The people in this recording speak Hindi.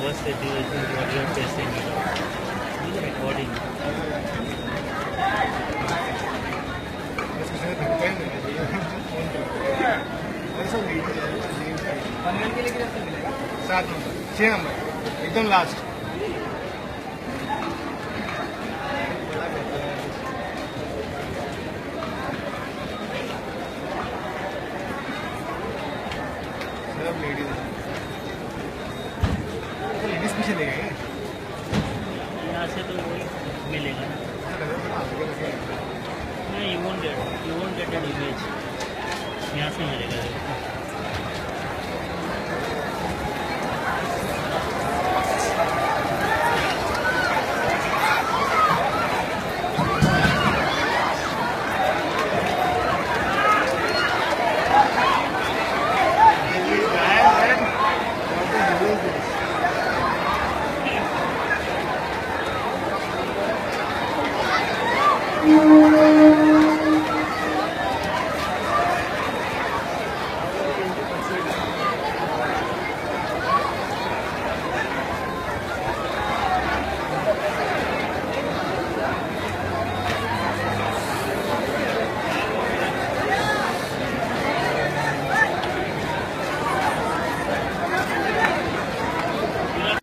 what's the duration what you're testing it out? This is recording. सात नंबर 6 नंबर एकदम लास्ट सब लेडीज लेडीज पीछे ले गए यहाँ से तो वही मिलेगा ना। नहीं, you won't get an image. यहाँ से मिलेगा।